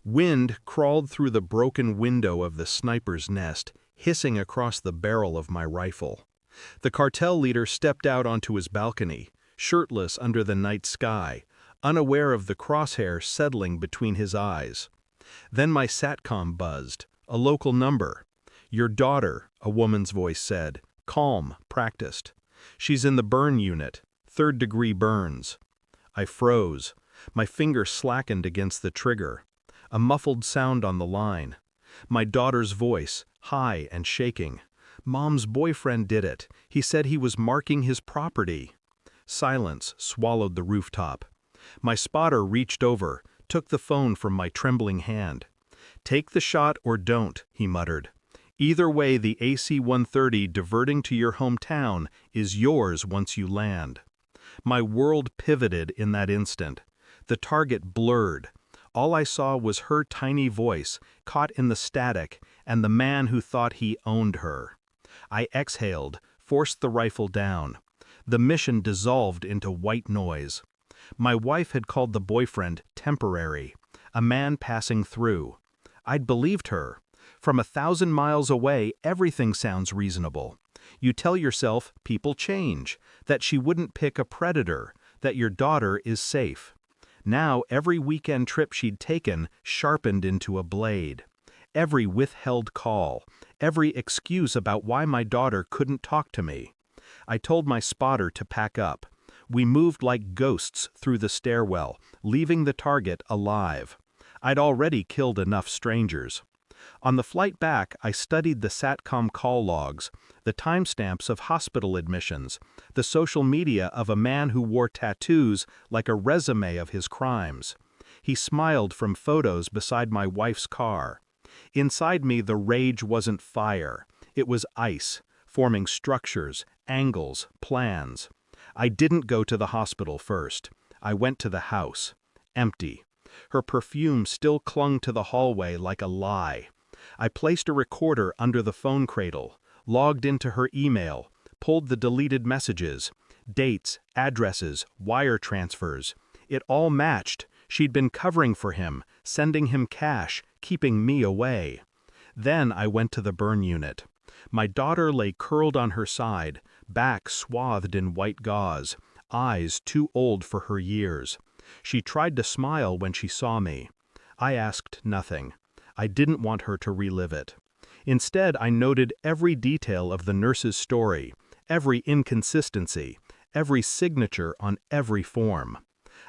Wind crawled through the broken window of the sniper's nest, hissing across the barrel of my rifle. The cartel leader stepped out onto his balcony, shirtless under the night sky, unaware of the crosshair settling between his eyes. Then my Satcom buzzed, a local number. "Your daughter," a woman's voice said, calm, practiced. "She's in the burn unit, 3rd-degree burns." I froze. My finger slackened against the trigger. A muffled sound on the line. My daughter's voice, high and shaking. "Mom's boyfriend did it. He said he was marking his property." Silence swallowed the rooftop. My spotter reached over, took the phone from my trembling hand. "Take the shot or don't," he muttered. "Either way, the AC-130 diverting to your hometown is yours once you land." My world pivoted in that instant. The target blurred. All I saw was her tiny voice, caught in the static, and the man who thought he owned her. I exhaled, forced the rifle down. The mission dissolved into white noise. My wife had called the boyfriend temporary, a man passing through. I'd believed her. From 1,000 miles away, everything sounds reasonable. You tell yourself people change, that she wouldn't pick a predator, that your daughter is safe. Now every weekend trip she'd taken sharpened into a blade. Every withheld call, every excuse about why my daughter couldn't talk to me. I told my spotter to pack up. We moved like ghosts through the stairwell, leaving the target alive. I'd already killed enough strangers. On the flight back, I studied the Satcom call logs, the timestamps of hospital admissions, the social media of a man who wore tattoos like a resume of his crimes. He smiled from photos beside my wife's car. Inside me, the rage wasn't fire. It was ice, forming structures, angles, plans. I didn't go to the hospital first. I went to the house. Empty. Her perfume still clung to the hallway like a lie. I placed a recorder under the phone cradle, logged into her email, pulled the deleted messages, dates, addresses, wire transfers. It all matched. She'd been covering for him, sending him cash, keeping me away. Then I went to the burn unit. My daughter lay curled on her side, back swathed in white gauze, eyes too old for her years. She tried to smile when she saw me. I asked nothing. I didn't want her to relive it. Instead, I noted every detail of the nurse's story, every inconsistency, every signature on every form.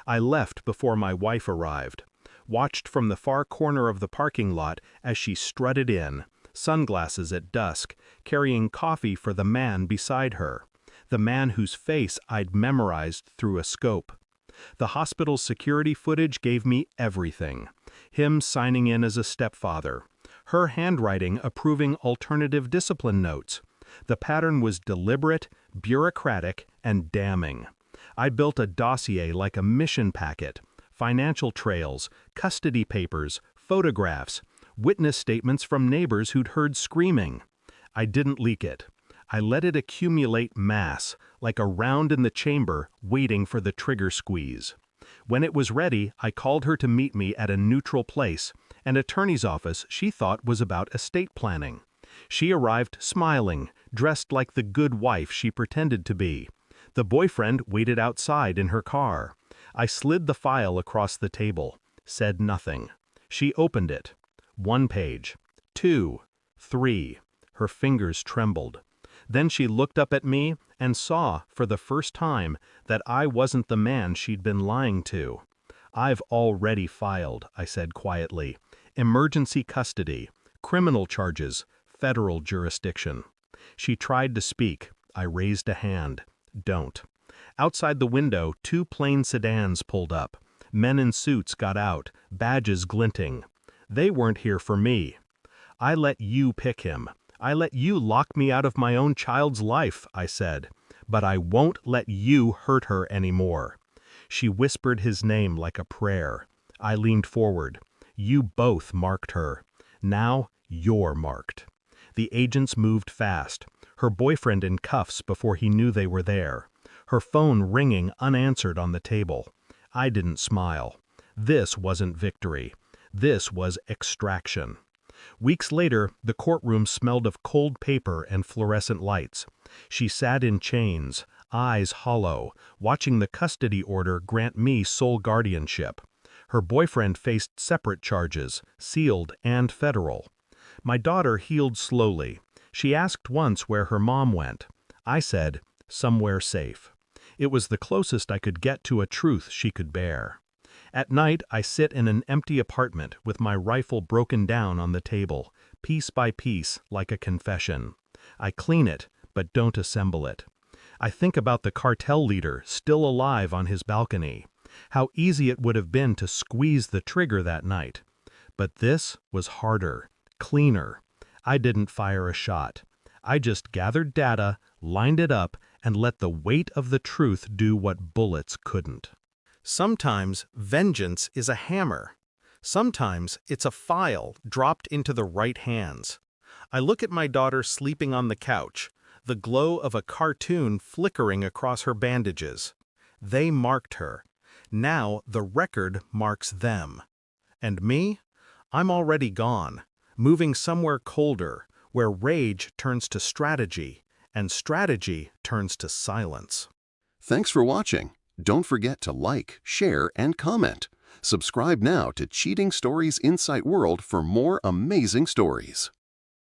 I left before my wife arrived, watched from the far corner of the parking lot as she strutted in, sunglasses at dusk, carrying coffee for the man beside her, the man whose face I'd memorized through a scope. The hospital's security footage gave me everything. Him signing in as a stepfather. Her handwriting approving alternative discipline notes. The pattern was deliberate, bureaucratic, and damning. I built a dossier like a mission packet. Financial trails, custody papers, photographs, witness statements from neighbors who'd heard screaming. I didn't leak it. I let it accumulate mass, like a round in the chamber waiting for the trigger squeeze. When it was ready, I called her to meet me at a neutral place, an attorney's office she thought was about estate planning. She arrived smiling, dressed like the good wife she pretended to be. The boyfriend waited outside in her car. I slid the file across the table, said nothing. She opened it. 1 page, 2, 3. Her fingers trembled. Then she looked up at me and saw, for the first time, that I wasn't the man she'd been lying to. "I've already filed," I said quietly. "Emergency custody, criminal charges, federal jurisdiction." She tried to speak. I raised a hand. "Don't." Outside the window, 2 plain sedans pulled up. Men in suits got out, badges glinting. They weren't here for me. "I let you pick him. I let you lock me out of my own child's life," I said. "But I won't let you hurt her anymore." She whispered his name like a prayer. I leaned forward. "You both marked her. Now you're marked." The agents moved fast. Her boyfriend in cuffs before he knew they were there. Her phone ringing unanswered on the table. I didn't smile. This wasn't victory. This was extraction. Weeks later, the courtroom smelled of cold paper and fluorescent lights. She sat in chains, eyes hollow, watching the custody order grant me sole guardianship. Her boyfriend faced separate charges, sealed and federal. My daughter healed slowly. She asked once where her mom went. I said, somewhere safe. It was the closest I could get to a truth she could bear. At night, I sit in an empty apartment with my rifle broken down on the table, piece by piece, like a confession. I clean it, but don't assemble it. I think about the cartel leader still alive on his balcony. How easy it would have been to squeeze the trigger that night. But this was harder, cleaner. I didn't fire a shot. I just gathered data, lined it up, and let the weight of the truth do what bullets couldn't. Sometimes vengeance is a hammer. Sometimes it's a file dropped into the right hands. I look at my daughter sleeping on the couch, the glow of a cartoon flickering across her bandages. They marked her. Now the record marks them. And me? I'm already gone, moving somewhere colder, where rage turns to strategy, and strategy turns to silence. Thanks for watching. Don't forget to like, share, and comment. Subscribe now to Cheating Stories Insight World for more amazing stories.